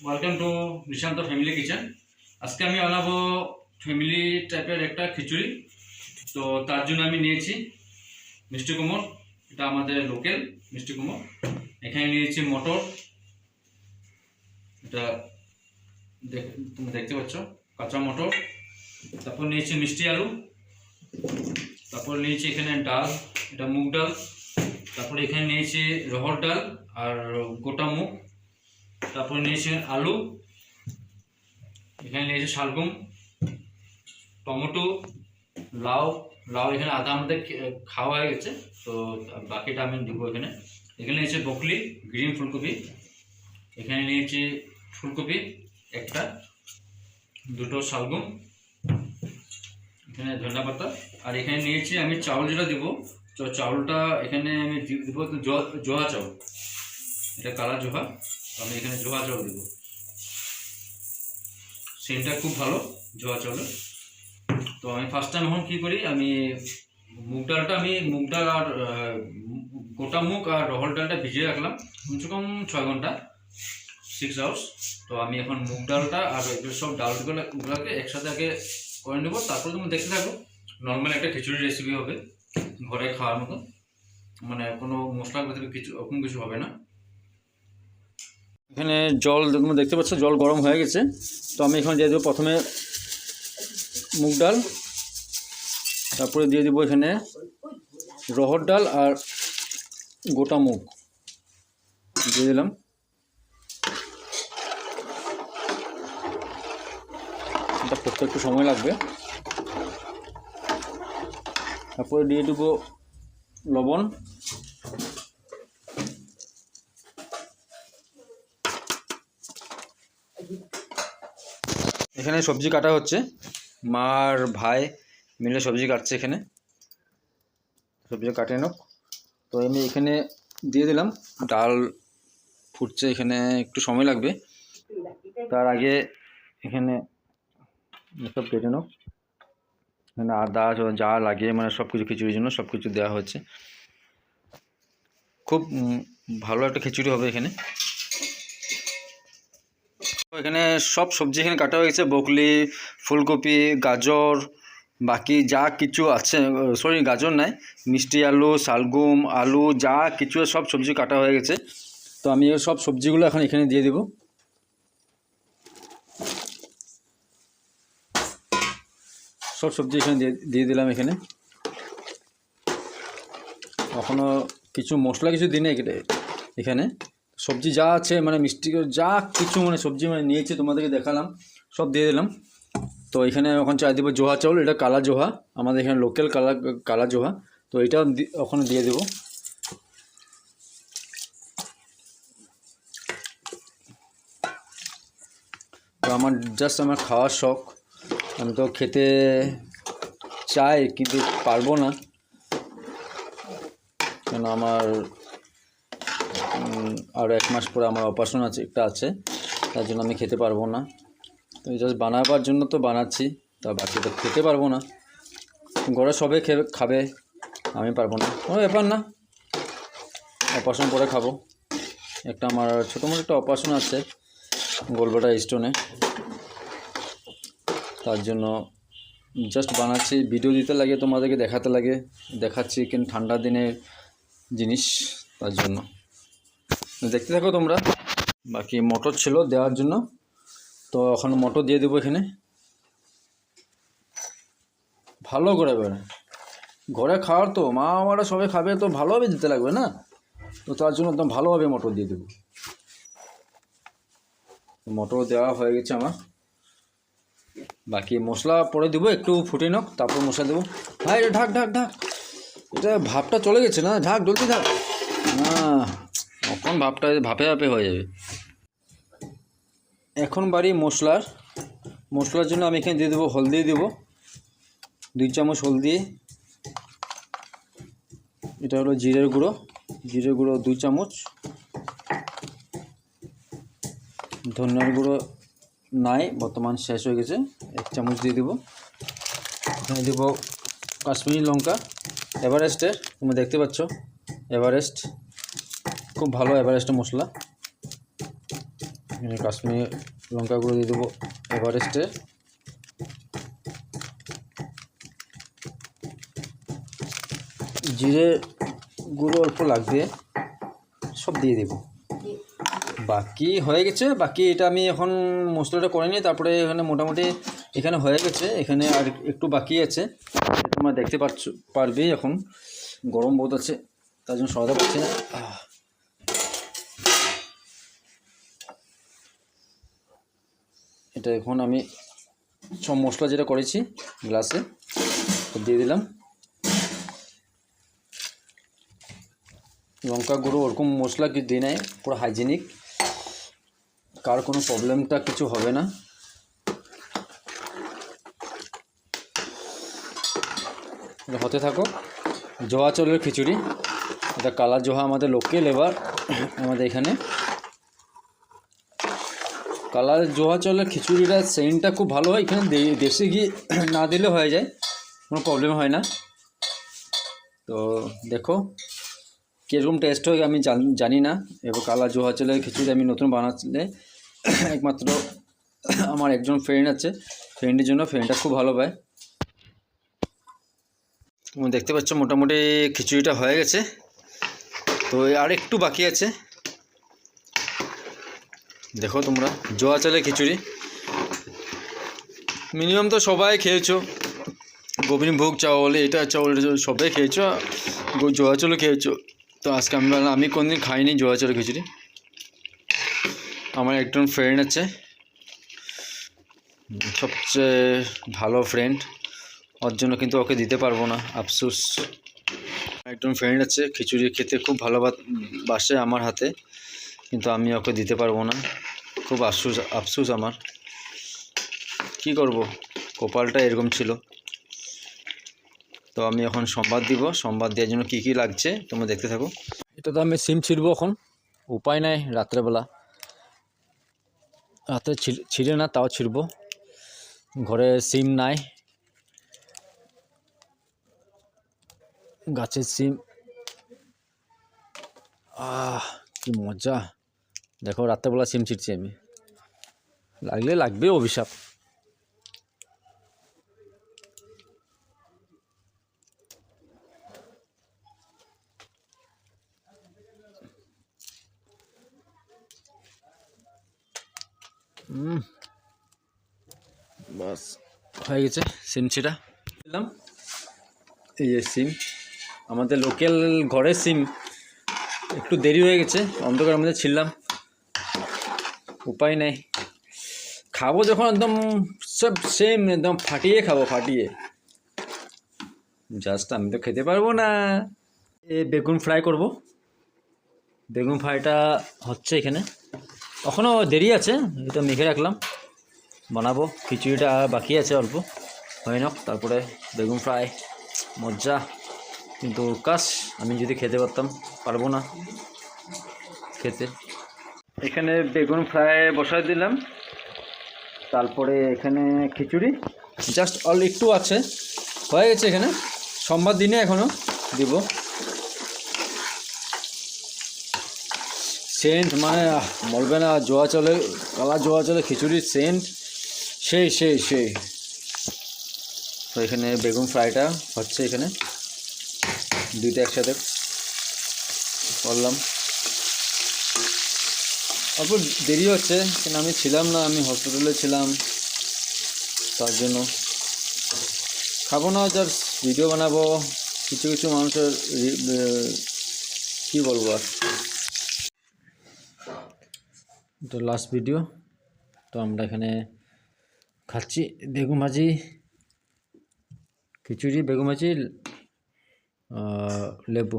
Welcome to Nishant family kitchen. আজকে আমি বানাবো ফ্যামিলি টাইপের একটা খিচুড়ি। তো তার জন্য আমি নিয়েছি মিষ্টি কুমড়, এটা আমাদের লোকাল মিষ্টি কুমড়। এখানে নিয়েছি মটর, এটা তুমি দেখতে পাচ্ছ কাঁচা মটর। তারপর নিয়েছি মিষ্টি আলু, তারপর নিয়েছি এখানে ডাল, এটা মুগ ডাল। তারপর এখানে নিয়েছি রহর ডাল আর গোটা মুগ। তারপর নিয়েছি আলু, এখানে নিয়েছি শালগম, টমেটো, লাউ। লাউ এখানে আধা আমাদের খাওয়া হয়ে গেছে, তো বাকিটা আমি দিব এখানে। এখানে নিয়েছি ব্রকলি, গ্রিন ফুলকপি। এখানে নিয়েছি ফুলকপি একটা, দুটো শালগম, এখানে ধনিয়া পাতা। আর এখানে নিয়েছি আমি চাউল, যেটা দিব চাউলটা এখানে আমি দিব জোহা চাউল, এটা কালা জোহা। আমি এখানে জোহা চাউল দিব, সেটা খুব ভালো জোহা চাউলের। তো আমি ফার্স্ট টাইম এখন কী করি, আমি মুগ ডাল আর গোটা মুগ আর রহল ডালটা ভিজিয়ে রাখলাম কমসে কম 6 ঘন্টা, 6 আওয়ার্স। তো আমি এখন মুগ ডালটা আর এগুলো সব ডালগুলোকে একসাথে আগে করে নেবো, তারপরে তুমি দেখতে থাকো। নর্মাল একটা খিচুড়ি রেসিপি হবে, ঘরে খাওয়ার মতো, মানে কোনো মশলার ভিতরে ওরকম কিছু হবে না। এখানে জল তুমি দেখতে পাচ্ছ, জল গরম হয়ে গেছে। তো আমি এখানে দিয়ে দেবো প্রথমে মুগ ডাল, তারপরে দিয়ে দেবো এখানে রহর ডাল আর গোটা মুগ দিয়ে দিলাম। এটা করতে একটু সময় লাগবে। তারপরে দিয়ে দেবো লবণ, এখানে সবজি কাটা হচ্ছে, মা আর ভাই মিলে সবজি কাটছে। এখানে সবজি কাটে নাও। তো আমি এখানে দিয়ে দিলাম, ডাল ফুটছে, এখানে একটু সময় লাগবে। তার আগে এখানে সব কেটে নাও, এখানে আদা যা লাগে মানে সব কিছু খিচুড়ির জন্য সব কিছু দেওয়া হচ্ছে। খুব ভালো একটা খিচুড়ি হবে এখানে। এখানে সব সবজি এখানে কাটা হয়েছে, ব্রকলি, ফুলকপি, গাজর, বাকি যা কিছু আছে, সরি গাজর নাই, মিষ্টি আলু, শালগম, আলু, যা কিছু সব সবজি কাটা হয়ে গেছে। তো আমি সব সবজিগুলো এখন এখানে দিয়ে দেব। সব সবজি এখানে দিয়ে দিলাম। এখানে এখনও কিছু মশলা কিছু দিই না এখানে। সবজি যা আছে মানে মিষ্টি যা কিছু মানে সবজি মানে নিয়েছি তোমাদেরকে দেখালাম, সব দিয়ে দিলাম। তো এখানে এখন চাই দেবো জোহা চাউল, এটা কালা জোহা, আমাদের এখানে লোকাল কালা জোহা। তো এটাও ওখানে দিয়ে দেবো। তো আমার জাস্ট আমার খাওয়ার শখ, আমি তো খেতে চাই কিন্তু পারবো না, কেন আমার আরও 1 মাস পরে আমার অপারেশন আছে, তার জন্য আমি খেতে পারবো না। তো জাস্ট বানাবার জন্য তো বানাচ্ছি, তা বাকি তো খেতে পারবো না। ঘরে সবে খাবে, আমি পারবো না, কোনো ব্যাপার না, অপারেশন পরে খাবো। একটা আমার ছোটো মোটো একটা অপারেশন আছে গলব্লাডার স্টোনে, তার জন্য জাস্ট বানাচ্ছি, ভিডিও দিতে লাগে, তোমাদেরকে দেখাচ্ছি কিন্তু ঠান্ডার দিনের জিনিস, তার জন্য দেখতে থাকো তোমরা। বাকি মটর ছিল দেওয়ার জন্য, তো এখন মটর দিয়ে দেবো এখানে ভালো করে। ঘরে খাওয়ার তো মা আমারা সবাই খাবে, তো ভালোভাবে দিতে লাগবে না, তো তার জন্য একদম ভালোভাবে মটর দিয়ে দেবো। মটর দেওয়া হয়ে গেছে আমার, বাকি মশলা পরে দেবো, একটু ফুটে নাও, তারপর মশলা দেবো। ভাই এটা ঢাক, এটা ভাপটা চলে গেছে না, ঢাক জলদি ঢাক। না এখন ভাপে ভাপে হয়ে যাবে। এখন বাড়ি মশলার জন্য আমি এখানে দিয়ে দেবো হলদি, দেবো 2 চামচ হলদি। এটা হলো জিরের গুঁড়ো 2 চামচ, ধনিয়ার গুঁড়ো নাই, বর্তমান শেষ হয়ে গেছে, 1 চামচ দিয়ে দেবো। এখানে দেবো কাশ্মীরি লঙ্কা এভারেস্টের, তুমি দেখতে পাচ্ছ এভারেস্ট, খুব ভালো এভারেস্টের মশলা। এখানে কাশ্মীরি লঙ্কা গুঁড়ো দিয়ে দেবো এভারেস্টে, জিরে গুঁড়ো অল্প লাগবে, সব দিয়ে দেবো। বাকি হয়ে গেছে, বাকি এটা আমি এখন মশলাটা করে নিই, তারপরে এখানে মোটামুটি এখানে হয়ে গেছে, এখানে আর একটু বাকি আছে, তোমরা দেখতে পারবে। এখন গরম বহুত আছে, তার জন্য সরাতে পারছি না। এটা এখন আমি সব মশলা যেটা করেছি গ্লাসে দিয়ে দিলাম। লঙ্কা গুঁড়ো ওরকম মশলা কি দিই নাই, পুরো হাইজেনিক, কার কোনো প্রবলেমটা কিছু হবে না। হতে থাকো। জোয়া চালের খিচুড়ি, এটা কালা জোহা আমাদের লোকাল, এবার আমাদের এখানে কালা জোহা চালের খিচুড়িটা সেন্টটা খুব ভালো হয়। এখানে দেশি ঘি না দিলে হয়ে যায়, কোনো প্রবলেম হয় না। তো দেখো কীরকম টেস্ট হয় আমি জানি না। এবার কালা জোহা চালের খিচুড়ি আমি নতুন বানাচ্ছিলে, একমাত্র আমার একজন ফ্রেন্ড আছে, ফ্রেন্ডের জন্য, ফ্রেন্ডটা খুব ভালো পায়। তুমি দেখতে পাচ্ছ মোটামুটি খিচুড়িটা হয়ে গেছে, তো আর একটু বাকি আছে। দেখো তোমরা জোয়া চালের খিচুড়ি মিনিমাম তো সবাই খেয়েছো, গোবিন্দভোগ চাউল, এটা চাউল সবাই খেয়েছো, জোয়া চালও খেয়েছো। তো আজকে আমি কোনদিন খাইনি জোয়া চালের খিচুড়ি। আমার একজন ফ্রেন্ড আছে, সবচেয়ে ভালো ফ্রেন্ড, ওর জন্য কিন্তু ওকে দিতে পারবো না, আফসোস। একজন ফ্রেন্ড আছে খিচুড়ি খেতে খুব ভালোবাসে আমার হাতে, কিন্তু আমি ওকে দিতে পারবো না, খুব আফসোস আমার। কি করব, কপালটা এরকম ছিল। তো আমি এখন সম্বাদ দিব, সম্বাদ দেওয়ার জন্য কী কী লাগছে তোমরা দেখতে থাকো। এটা তো আমি সিম ছিড়বো এখন, উপায় নাই, রাত্রেবেলা রাতে ছিঁড়ে না, তাও ছিড়বো, ঘরে সিম নাই, গাছের সিম। কি মজা, দেখো রাত্রেবেলা সিম ছিঁড়ছি আমি, লাগবে অভিশাপ। বাস হয়ে গেছে সিম ছিঁড়া, দিলাম। এই যে সিম, আমাদের লোকাল ঘরের সিম, একটু দেরি হয়ে গেছে, অন্ধকারের মধ্যে ছিললাম, উপায় নেই। খাবো যখন একদম সব সেম, একদম ফাটিয়ে খাবো, ফাটিয়ে। জাস্ট আমি তো খেতে পারবো না। বেগুন ফ্রাই করব, বেগুন ফ্রাইটা হচ্ছে এখানে, এখনও দেরি আছে, এটা মেখে রাখলাম, বানাবো। খিচুড়িটা বাকি আছে অল্প, হয় না, তারপরে বেগুন ফ্রাই, মজা। কিন্তু কাশ আমি যদি খেতে পারতাম, পারবো না খেতে। এখানে বেগুন ফ্রাই বসাই দিলাম, তারপরে এখানে খিচুড়ি জাস্ট একটু আছে, হয়ে গেছে। এখানে সোমবার দিনে এখনও দিব। সেন্ট মানে বলবে না, জোয়া চালের, কালা জোয়া চালের খিচুড়ির সেন্ট সেই। তো এখানে বেগুন ফ্রাইটা হচ্ছে, এখানে দুইটা একসাথে করলাম। অল্প দেরি হচ্ছে, কিন্তু আমি ছিলাম না, আমি হসপিটালে ছিলাম, তার জন্য খাবো না, জাস্ট ভিডিও বানাবো। কিছু মানুষের কী বলবো আর, তো লাস্ট ভিডিও। তো আমরা এখানে খাচ্ছি বেগুন ভাজি, খিচুড়ি, বেগুন ভাজি, লেবু।